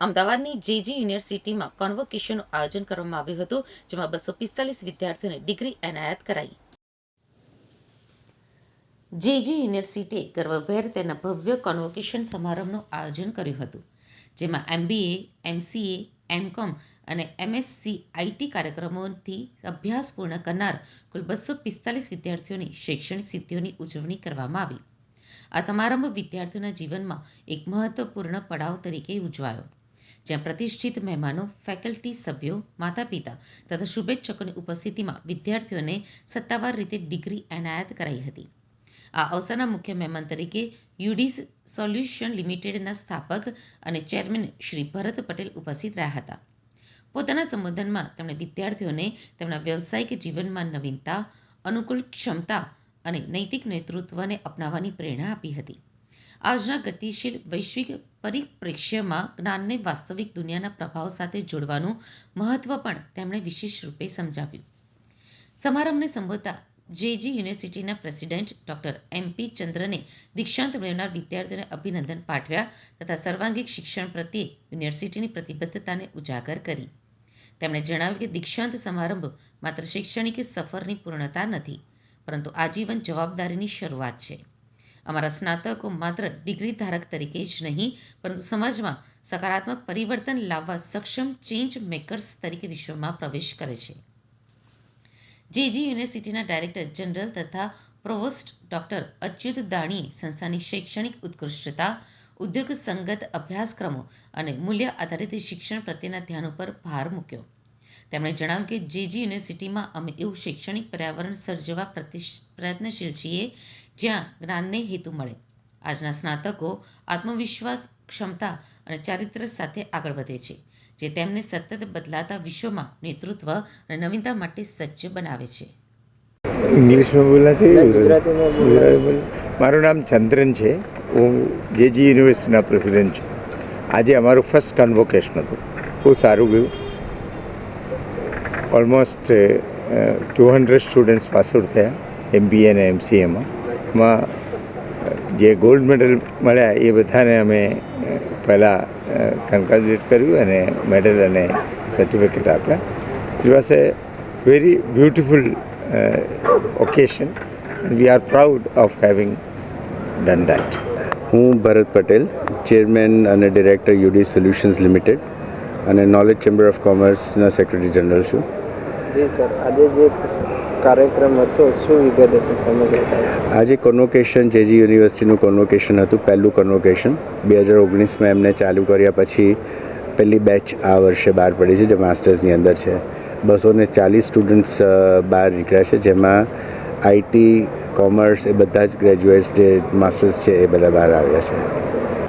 અમદાવાદની જેજી યુનિવર્સિટીમાં કોન્વોકેશનનું આયોજન કરવામાં આવ્યું હતું, જેમાં 245 વિદ્યાર્થીઓને ડિગ્રી એનાયત કરાઈ. જેજી યુનિવર્સિટીએ ગર્વભેર તેના ભવ્ય કોન્વોકેશન સમારંભનું આયોજન કર્યું હતું, જેમાં MBA, MCA, MCOM અને MSc IT કાર્યક્રમોથી અભ્યાસ પૂર્ણ કરનાર કુલ 245 વિદ્યાર્થીઓની શૈક્ષણિક સિદ્ધિઓની ઉજવણી કરવામાં આવી. આ સમારંભ વિદ્યાર્થીઓના જીવનમાં એક મહત્વપૂર્ણ પડાવ તરીકે ઉજવાયો, જ્યાં પ્રતિષ્ઠિત મહેમાનો, ફેકલ્ટી સભ્યો, માતા-પિતા તથા શુભેચ્છકોની ઉપસ્થિતિમાં વિદ્યાર્થીઓને સત્તાવાર રીતે ડિગ્રી એનાયત કરાઈ હતી. આ અવસરના મુખ્ય મહેમાન તરીકે યુડી સોલ્યુશન લિમિટેડના સ્થાપક અને ચેરમેન શ્રી ભરત પટેલ ઉપસ્થિત રહ્યા હતા. પોતાના સંબોધનમાં તેમણે વિદ્યાર્થીઓને તેમના વ્યવસાયિક જીવનમાં નવીનતા, અનુકૂળ ક્ષમતા અને નૈતિક નેતૃત્વને અપનાવવાની પ્રેરણા આપી હતી. આજના ગતિશીલ વૈશ્વિક પરિપ્રેક્ષ્યમાં જ્ઞાનને વાસ્તવિક દુનિયાના પ્રભાવ સાથે જોડવાનું મહત્વ પણ તેમણે વિશેષ રૂપે સમજાવ્યું. સમારંભને સંબોધતા જેજી યુનિવર્સિટીના પ્રેસિડેન્ટ ડોક્ટર MP ચંદ્રને દીક્ષાંત મેળવનાર વિદ્યાર્થીઓને અભિનંદન પાઠવ્યા તથા સર્વાંગીણ શિક્ષણ પ્રત્યે યુનિવર્સિટીની પ્રતિબદ્ધતાને ઉજાગર કરી. તેમણે જણાવ્યું કે દીક્ષાંત સમારંભ માત્ર શૈક્ષણિક સફરની પૂર્ણતા નથી, પરંતુ આજીવન જવાબદારીની શરૂઆત છે. અમારા સ્નાતકો માત્ર ડિગ્રી ધારક તરીકે જ નહીં, પરંતુ સમાજમાં સકારાત્મક પરિવર્તન લાવવા સક્ષમ ચેન્જ મેકર્સ તરીકે વિશ્વમાં પ્રવેશ કરે છે. જેજી યુનિવર્સિટીના ડાયરેક્ટર જનરલ તથા પ્રોવોસ્ટ ડોક્ટર અચ્યુત દાણીએ સંસ્થાની શૈક્ષણિક ઉત્કૃષ્ટતા, ઉદ્યોગ સંગત અભ્યાસક્રમો અને મૂલ્ય આધારિત શિક્ષણ પ્રત્યેના ધ્યાન ઉપર ભાર મૂક્યો. તેમણે જણાવ્યું કે જેજી યુનિવર્સિટીમાં અમે એવું શૈક્ષણિક પર્યાવરણ સર્જવા પ્રયત્નશીલ છીએ જ્યાં જ્ઞાનને હેતુ મળે. આજના સ્નાતકો આત્મવિશ્વાસ, ક્ષમતા અને ચારિત્ર્ય સાથે આગળ વધે છે, જે તેમને સતત બદલાતા વિશ્વમાં નેતૃત્વ અને નવીનતા માટે સજ્જ બનાવે છે. ઇંગ્લિશમાં બોલના છે, ગુજરાતીમાં. મારું નામ ચંદ્રન છે. હું જેજી યુનિવર્સિટીના પ્રેસિડેન્ટ છું. આજે અમારું ફર્સ્ટ કન્વોકેશન હતું. બહુ સારું ગયું. ઓલમોસ્ટ 200 સ્ટુડન્ટ્સ પાસ આઉટ થયા MBA અને MCAમાં. એમાં જે ગોલ્ડ મેડલ મળ્યા એ બધાને અમે પહેલાં કન્ગ્રેચ્યુલેટ કર્યું અને મેડલ અને સર્ટિફિકેટ આપ્યા. It was A very beautiful occasion and we are proud of having done that. હું ભરત પટેલ, ચેરમેન અને ડિરેક્ટર યુડી સોલ્યુશન્સ લિમિટેડ અને નોલેજ ચેમ્બર ઓફ કોમર્સના સેક્રેટરી જનરલ છું. જી સર, આજે જે કાર્યક્રમ હતો શું વિગત હતી સમગ્ર? આજે કોન્વોકેશન જેજી યુનિવર્સિટીનું કોન્વોકેશન હતું, પહેલું કોન્વોકેશન 2019માં એમને ચાલુ કર્યા પછી પહેલી બેચ આ વર્ષે બહાર પડી છે, જે માસ્ટર્સની અંદર છે. 240 સ્ટુડન્ટ્સ બહાર નીકળ્યા છે, જેમાં IT, કોમર્સ એ બધા જ ગ્રેજ્યુએટ્સ જે માસ્ટર્સ છે એ બધા બહાર આવ્યા છે.